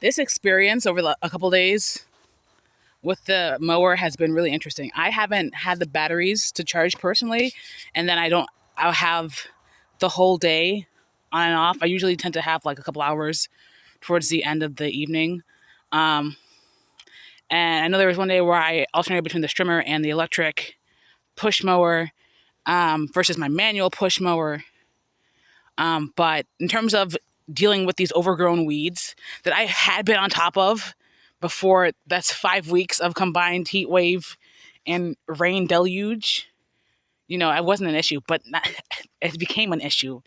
This experience over a couple days with the mower has been really interesting. I haven't had the batteries to charge personally, and then I'll have the whole day on and off. I usually tend to have like a couple hours towards the end of the evening. Um, and I know there was one day where I alternated between the strimmer and the electric push mower versus my manual push mower. But in terms of dealing with these overgrown weeds that I had been on top of before, that's 5 weeks of combined heat wave and rain deluge. It wasn't an issue, but it became an issue.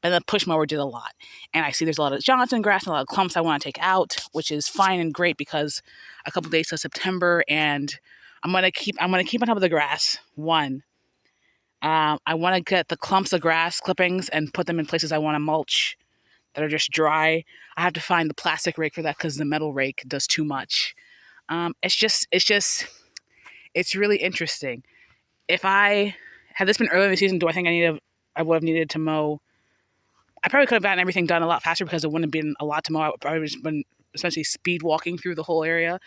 But the push mower did a lot. And I see there's a lot of Johnson grass and a lot of clumps I want to take out, which is fine and great because a couple days till September, and I'm gonna keep on top of the grass. One, I want to get the clumps of grass clippings and put them in places I want to mulch that are just dry. I have to find the plastic rake for that because the metal rake does too much. It's really interesting. If I had this been earlier in the season, do I think I would have needed to mow? I probably could have gotten everything done a lot faster because it wouldn't have been a lot to mow. I would probably just been essentially speed walking through the whole area.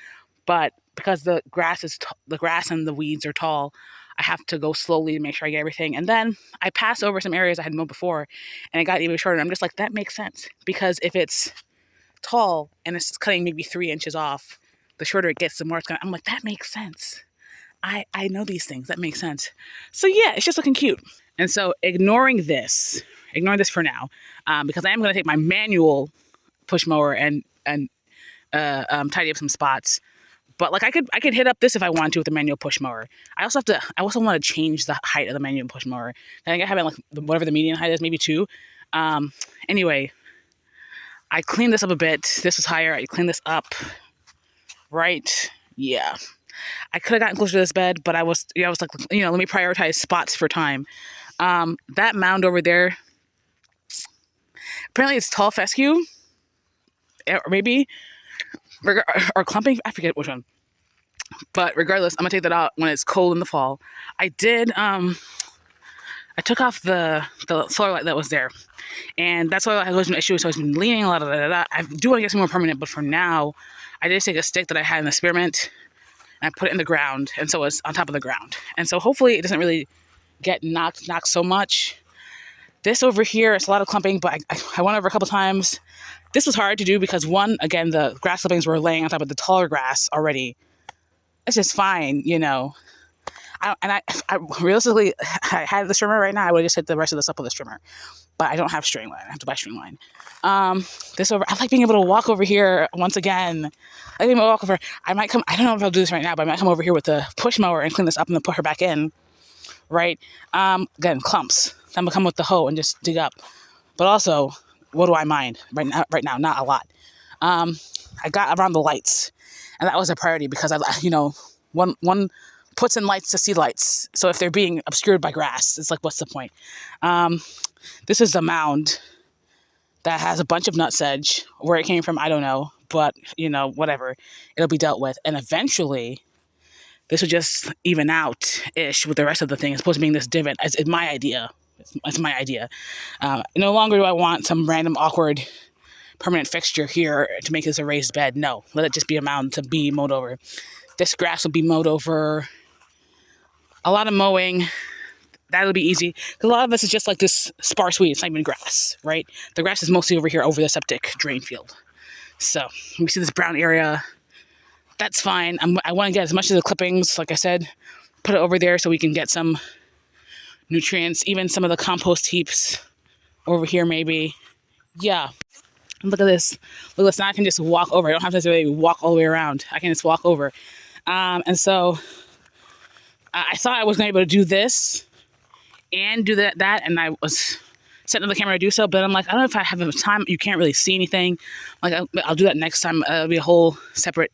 But because the grass and the weeds are tall, I have to go slowly to make sure I get everything. And then I pass over some areas I had mowed before, and it got even shorter. I'm just like, that makes sense, because if it's tall and it's cutting maybe 3 inches off, the shorter it gets, the more it's gonna. I'm like, that makes sense. I know these things. That makes sense. So yeah, it's just looking cute. And so ignoring this for now, because I am going to take my manual push mower and tidy up some spots. But like I could hit up this if I wanted to with the manual push mower. I also want to change the height of the manual push mower. I think I have it like whatever the median height is, maybe 2. Anyway, I cleaned this up a bit. This is higher. I cleaned this up. Right. Yeah. I could have gotten closer to this bed, but I was like, let me prioritize spots for time. That mound over there, apparently it's tall fescue, or maybe, or clumping. I forget which one. But regardless, I'm gonna take that out when it's cold in the fall. I took off the solar light that was there, and that solar light was an issue, so it's been leaning a lot. I do want to get some more permanent, but for now, I did take a stick that I had in the spearmint, and I put it in the ground, and so it's on top of the ground. And so hopefully it doesn't really get knocked so much. This over here, it's a lot of clumping, but I went over a couple times. This was hard to do because, one, again, the grass clippings were laying on top of the taller grass already. It's just fine, I realistically, I had the strimmer right now, I would just hit the rest of this up with a strimmer. But I don't have string line. I have to buy string line. I like being able to walk over here once again. I think I'll walk over. I don't know if I'll do this right now, but I might come over here with the push mower and clean this up and then put her back in. Right? Again, clumps. I'm gonna come with the hoe and just dig up. But also, what do I mind right now? Not a lot. I got around the lights, and that was a priority because one puts in lights to see lights. So if they're being obscured by grass, it's like, what's the point? This is the mound that has a bunch of nutsedge. Where it came from, I don't know, but whatever, it'll be dealt with, and eventually this will just even out-ish with the rest of the thing. It's supposed to be in this divot. It's my idea. It's my idea. No longer do I want some random awkward permanent fixture here to make this a raised bed. No, let it just be a mound to be mowed over. This grass will be mowed over. A lot of mowing. That'll be easy. Because a lot of this is just like this sparse weed. It's not even grass, right? The grass is mostly over here over the septic drain field. So we see this brown area. That's fine. I want to get as much of the clippings, like I said, put it over there so we can get some nutrients, even some of the compost heaps over here maybe. Yeah. Look at this. Look at this. Now I can just walk over. I don't have to necessarily walk all the way around. I can just walk over. And so I thought I was going to be able to do this and do that, and I was setting up the camera to do so, but I'm like, I don't know if I have enough time. You can't really see anything. Like, I'll do that next time. It'll be a whole separate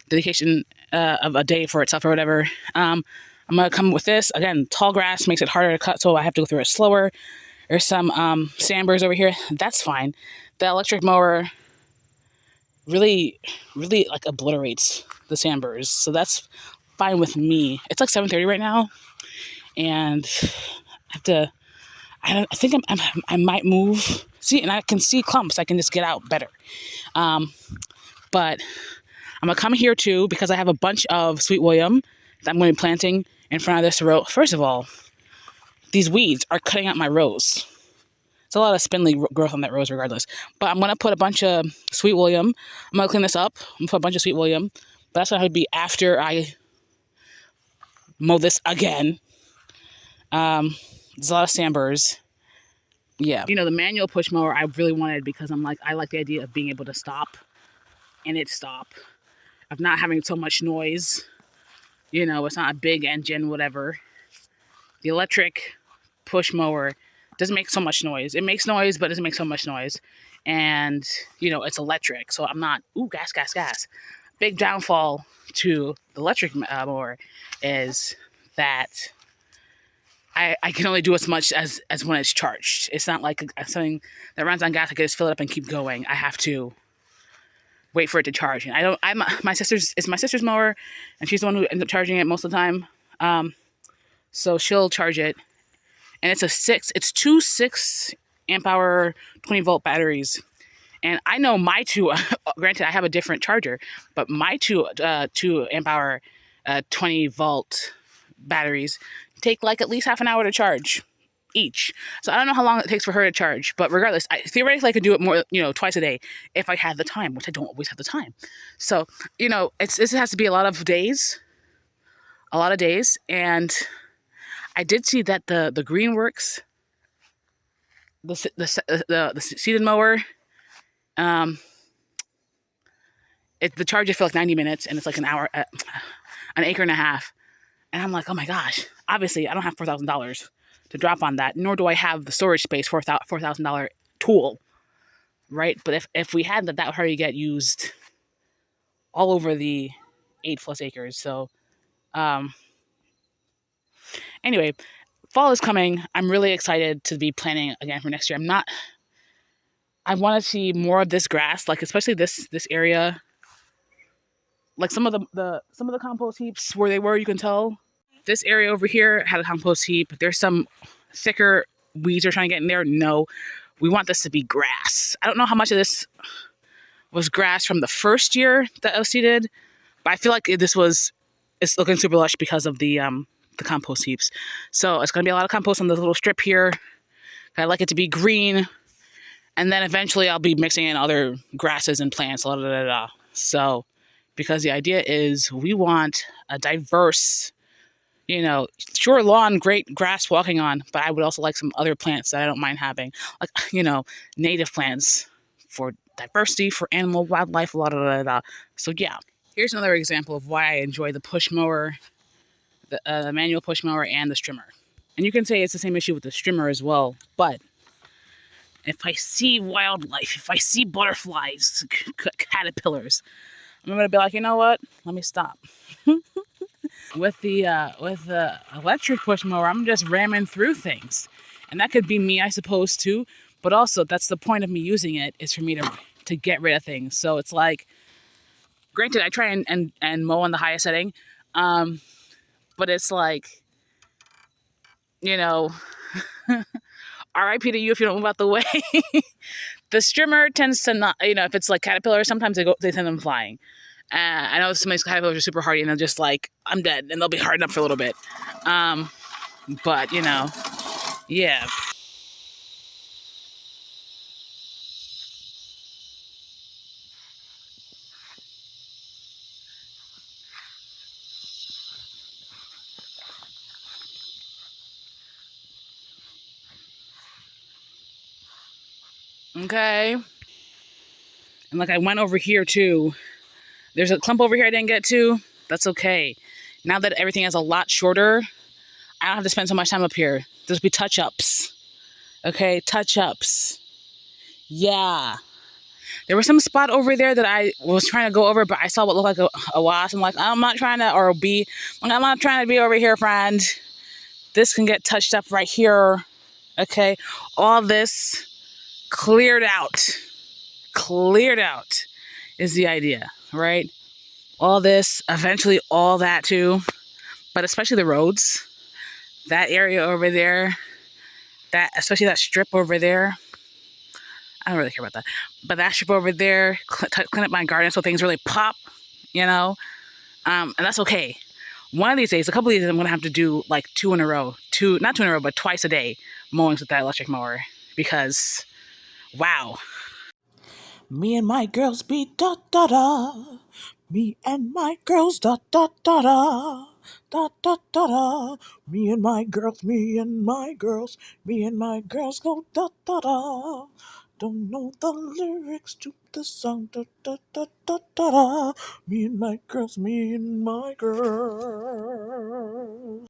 dedication of a day for itself or whatever. I'm going to come with this. Again, tall grass makes it harder to cut, so I have to go through it slower. There's some sandburs over here. That's fine. The electric mower really, really like obliterates the sandburs, so that's fine with me. It's like 7:30 right now, and I have to. I think I might move. See, and I can see clumps. I can just get out better. But I'm going to come here too because I have a bunch of Sweet William that I'm going to be planting in front of this row. First of all, these weeds are cutting out my rows. It's a lot of spindly growth on that rose regardless. But I'm going to put a bunch of Sweet William. I'm going to clean this up. I'm going to put a bunch of Sweet William. But that's going to be after I mow this again. There's a lot of sandburrs. Yeah. You know, the manual push mower I really wanted because I like the idea of being able to stop and it stop. Of not having so much noise. You know, it's not a big engine, whatever. The electric push mower doesn't make so much noise. It makes noise, but it doesn't make so much noise. And, you know, it's electric. So I'm not, gas. Big downfall to the electric mower is that I can only do as much as when it's charged. It's not like something that runs on gas. I can just fill it up and keep going. I have to wait for it to charge. And it's my sister's mower, and she's the one who ends up charging it most of the time. So she'll charge it. And it's two 6 amp hour 20 volt batteries. And I know my two, granted I have a different charger, but my two 2 amp hour 20 volt batteries take like at least half an hour to charge each. So I don't know how long it takes for her to charge, but regardless, theoretically I could do it more, twice a day if I had the time, which I don't always have the time. So, this has to be a lot of days, and I did see that the Greenworks, the seeded mower, the charge is for like 90 minutes, and it's like an hour, an acre and a half. And I'm like, oh my gosh, obviously I don't have $4,000 to drop on that, nor do I have the storage space for a $4,000 tool, right? But if we had that would already get used all over the 8+ acres. So, anyway, fall is coming. I'm really excited to be planting again for next year. I want to see more of this grass, like especially this area. Like some of the compost heaps where they were, you can tell. This area over here had a compost heap. There's some thicker weeds are trying to get in there. No, we want this to be grass. I don't know how much of this was grass from the first year that was seeded, but I feel like it's looking super lush because of the compost heaps. So it's going to be a lot of compost on this little strip here. I like it to be green, and then eventually I'll be mixing in other grasses and plants. So, because the idea is we want a diverse, sure, lawn, great grass walking on, but I would also like some other plants that I don't mind having, like, native plants for diversity, for animal, wildlife, So yeah, here's another example of why I enjoy the push mower, the manual push mower, and the strimmer. And you can say it's the same issue with the strimmer as well, but if I see wildlife, if I see butterflies, caterpillars, I'm going to be like, you know what? Let me stop. With the electric push mower, I'm just ramming through things. And that could be me, I suppose, too. But also, that's the point of me using it, is for me to get rid of things. So it's like, granted, I try and mow on the highest setting. But it's like, RIP to you if you don't move out the way. The strimmer tends to not, if it's like caterpillars, sometimes they send them flying. I know some of these caterpillars are super hardy, and they're just like, I'm dead, and they'll be hardened up for a little bit. But, yeah. Okay. And like I went over here too. There's a clump over here I didn't get to. That's okay. Now that everything is a lot shorter, I don't have to spend so much time up here. There'll be touch-ups. Okay, touch-ups. Yeah. There was some spot over there that I was trying to go over, but I saw what looked like a wasp. I'm like, I'm not trying to be over here, friend. This can get touched up right here. Okay. All this cleared out is the idea, right? All this, eventually all that too, but especially the roads, that area over there, especially that strip over there. I don't really care about that. But that strip over there, clean up my garden so things really pop, you know? And that's okay. One of these days, a couple of these days, I'm gonna have to do like two in a row. Not two in a row, but twice a day mowings with that electric mower because, wow. Me and my girls be da da da. Me and my girls da da da da. Da da da da. Me and my girls, me and my girls, me and my girls go da da da. Don't know the lyrics to the song da da da da da da. Me and my girls, me and my girls.